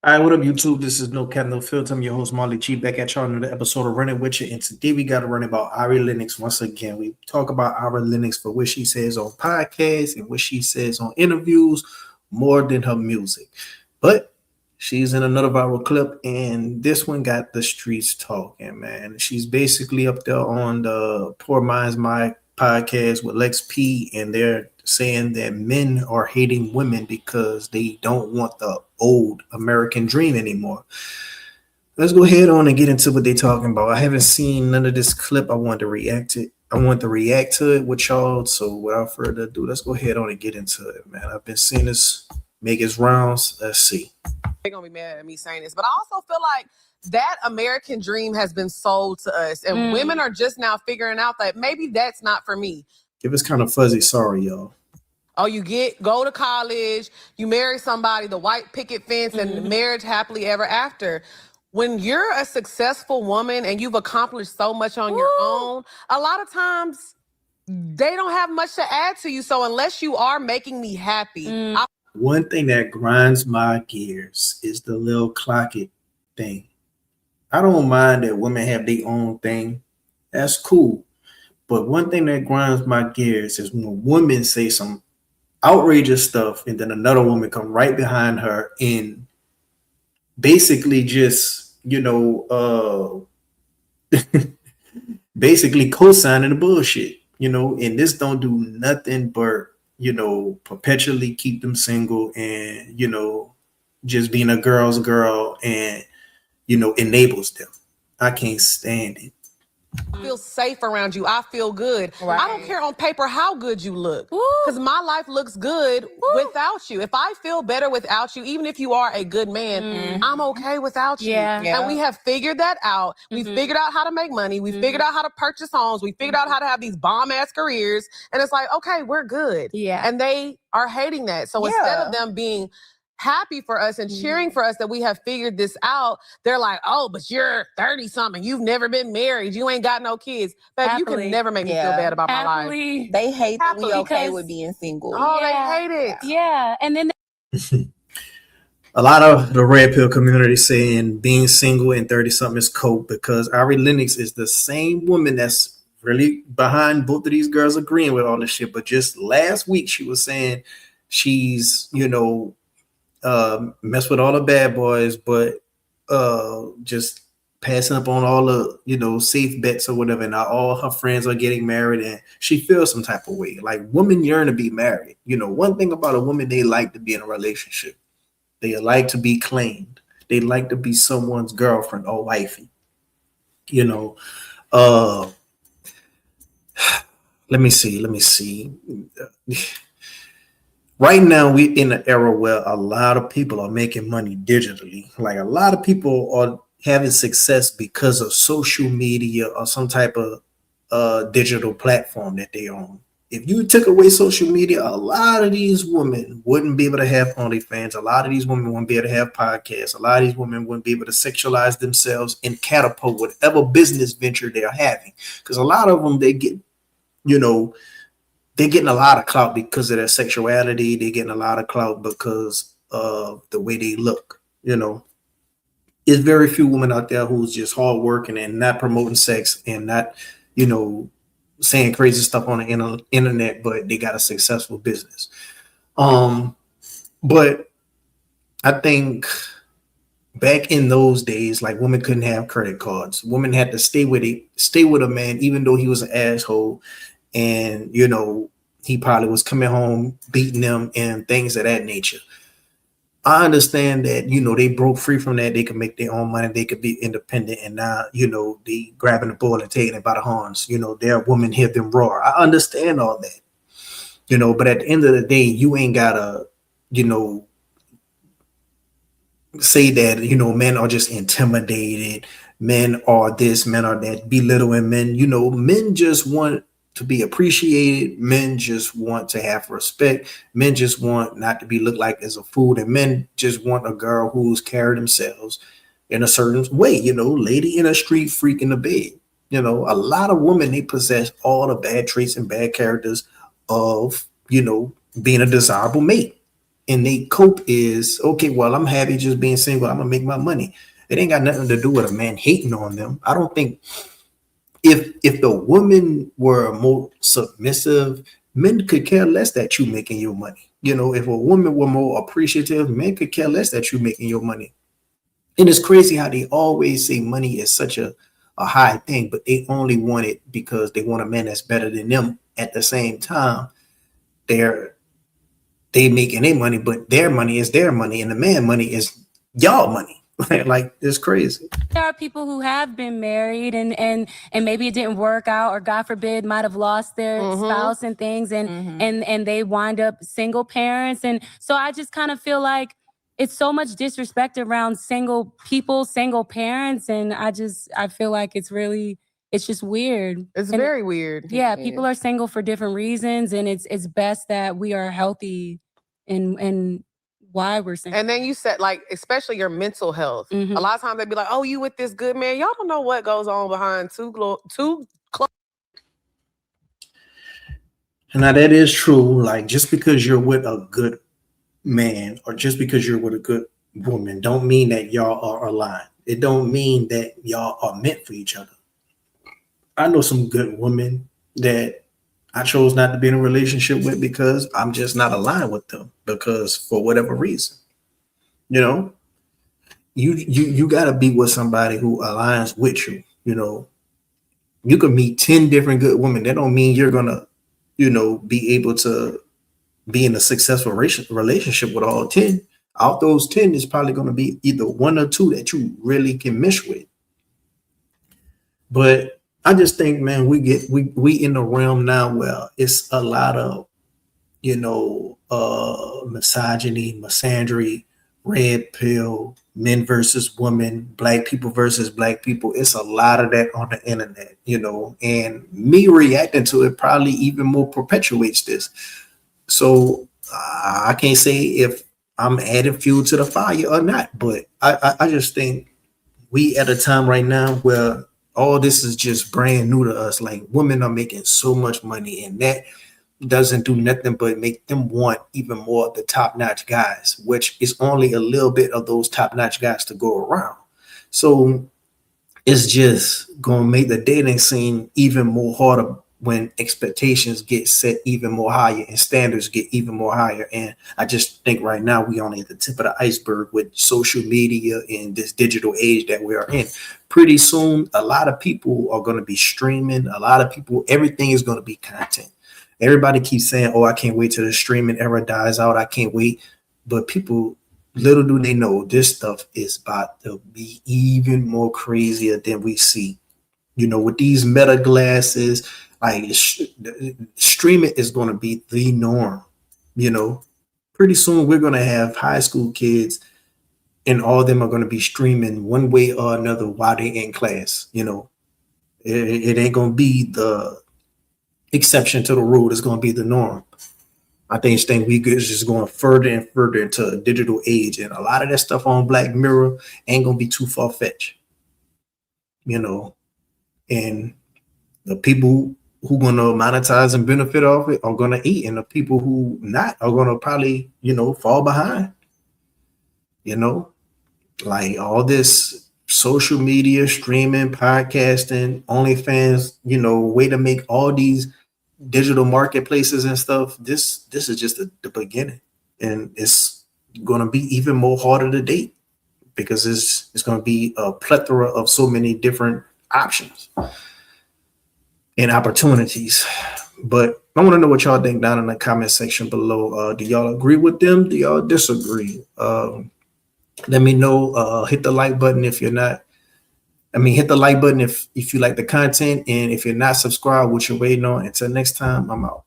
All right, what up, YouTube? This is No Cap, No Filter. I'm your host, Marley G, back at y'all on another episode of Running With You. And today we got to run about Ari Lennox once again. We talk about Ari Lennox for what she says on podcasts and what she says on interviews more than her music. But she's in another viral clip, and this one got the streets talking, man. She's basically up there on the Poor Minds My podcast with Lex P, and they're saying that men are hating women because they don't want the old American dream anymore. Let's go ahead on and get into what they're talking about. I haven't seen none of this clip. I want to react to it. I want to react to it with y'all. So without further ado, let's go ahead on and get into it, man. I've been seeing this make its rounds. Let's see. They're gonna be mad at me saying this, but I also feel like that American dream has been sold to us, and women are just now figuring out that maybe that's not for me. If it's kind of fuzzy, sorry, y'all. Oh, go to college, you marry somebody, the white picket fence, and marriage happily ever after. When you're a successful woman and you've accomplished so much on your own, a lot of times they don't have much to add to you. So unless you are making me happy, One thing that grinds my gears is the little clock it thing. I don't mind that women have their own thing. That's cool. But one thing that grinds my gears is when women say some outrageous stuff and then another woman come right behind her and basically just, basically co-signing the bullshit, and this don't do nothing but perpetually keep them single and, just being a girl's girl and, enables them. I can't stand it. I feel safe around you. I feel good. Right. I don't care on paper how good you look, because my life looks good without you. If I feel better without you, even if you are a good man, I'm okay without you. Yeah. And we have figured that out. We figured out how to make money. We figured out how to purchase homes. We figured out how to have these bomb-ass careers. And it's like, okay, we're good. Yeah. And they are hating that. So instead of them being happy for us and cheering for us that we have figured this out, they're like, oh, but you're 30 something, you've never been married, you ain't got no kids. But you can never make me feel bad about my life. They hate that we okay with being single. Oh, they hate it. Yeah. And then a lot of the red pill community saying being single and 30 something is cope, because Ari Lennox is the same woman that's really behind both of these girls agreeing with all this shit. But just last week she was saying she's mess with all the bad boys, but just passing up on all the safe bets or whatever. Now all her friends are getting married, and she feels some type of way. Like, women yearn to be married. One thing about a woman, they like to be in a relationship. They like to be claimed. They like to be someone's girlfriend or wifey. Let me see. Right now, we're in an era where a lot of people are making money digitally. Like, a lot of people are having success because of social media or some type of digital platform that they own. If you took away social media, a lot of these women wouldn't be able to have OnlyFans. A lot of these women wouldn't be able to have podcasts. A lot of these women wouldn't be able to sexualize themselves and catapult whatever business venture they're having. Because a lot of them, they get, they're getting a lot of clout because of their sexuality. They're getting a lot of clout because of the way they look. There's very few women out there who's just hardworking and not promoting sex and not, saying crazy stuff on the internet, but they got a successful business. But I think back in those days, like, women couldn't have credit cards. Women had to stay with a man, even though he was an asshole. And, he probably was coming home beating them and things of that nature. I understand that, they broke free from that. They could make their own money. They could be independent. And now, they grabbing the bull and taking it by the horns. Their woman hear them roar. I understand all that, but at the end of the day, you ain't gotta, say that, men are just intimidated. Men are this, men are that, belittling men. Men just want to be appreciated. Men just want to have respect. Men just want not to be looked like as a fool. And men just want a girl who's carried themselves in a certain way, lady in a street, freak in the bed. A lot of women, they possess all the bad traits and bad characters of, being a desirable mate. and they cope is, okay, well, I'm happy just being single. I'm gonna make my money. It ain't got nothing to do with a man hating on them. I don't think if the woman were more submissive, men could care less that you making your money. If a woman were more appreciative, men could care less that you making your money. And it's crazy how they always say money is such a high thing, but they only want it because they want a man that's better than them. At the same time, they making their money, but their money is their money, and the man money is y'all money. Like, it's crazy. There are people who have been married and maybe it didn't work out, or God forbid might have lost their spouse and things, and they wind up single parents. And so I just kind of feel like it's so much disrespect around single people, single parents, and I feel like it's just weird. It's very weird. Yeah, people are single for different reasons, and it's best that we are healthy and why we're single. And then you said, like, especially your mental health. A lot of times they'd be like, oh, you with this good man. Y'all don't know what goes on behind two Now, that is true. Like, just because you're with a good man or just because you're with a good woman don't mean that y'all are aligned. It don't mean that y'all are meant for each other. I know some good women that I chose not to be in a relationship with because I'm just not aligned with them, because for whatever reason, you got to be with somebody who aligns with you. You can meet 10 different good women. That don't mean you're going to, be able to be in a successful relationship with all 10. Out those 10 is probably going to be either one or two that you really can mesh with. But I just think, man, we in the realm now where it's a lot of, misogyny, misandry, red pill, men versus women, black people versus black people. It's a lot of that on the internet, and me reacting to it probably even more perpetuates this. So I can't say if I'm adding fuel to the fire or not, but I just think we at a time right now where all this is just brand new to us. Like, women are making so much money, and that doesn't do nothing but make them want even more of the top-notch guys, which is only a little bit of those top-notch guys to go around. So it's just going to make the dating scene even more harder when expectations get set even more higher and standards get even more higher. And I just think right now we only at the tip of the iceberg with social media and this digital age that we are in. Pretty soon, a lot of people are going to be streaming. A lot of people, everything is going to be content. Everybody keeps saying, oh, I can't wait till the streaming era dies out. I can't wait. But people, little do they know, this stuff is about to be even more crazier than we see. With these meta glasses, like, streaming is going to be the norm. Pretty soon we're going to have high school kids and all of them are going to be streaming one way or another while they're in class. It ain't going to be the exception to the rule. It's going to be the norm. I think we is just going further and further into a digital age, and a lot of that stuff on Black Mirror ain't going to be too far-fetched. And the people who going to monetize and benefit off it are going to eat, and the people who not are going to probably, fall behind. Like all this social media, streaming, podcasting, OnlyFans, way to make all these digital marketplaces and stuff. This is just the beginning, and it's going to be even more harder to date because it's going to be a plethora of so many different options and opportunities. But I want to know what y'all think down in the comment section below. Do y'all agree with them? Do y'all disagree? Let me know. Hit the like button if you're not. Hit the like button if you like the content, and if you're not subscribed, what you're waiting on. Until next time, I'm out.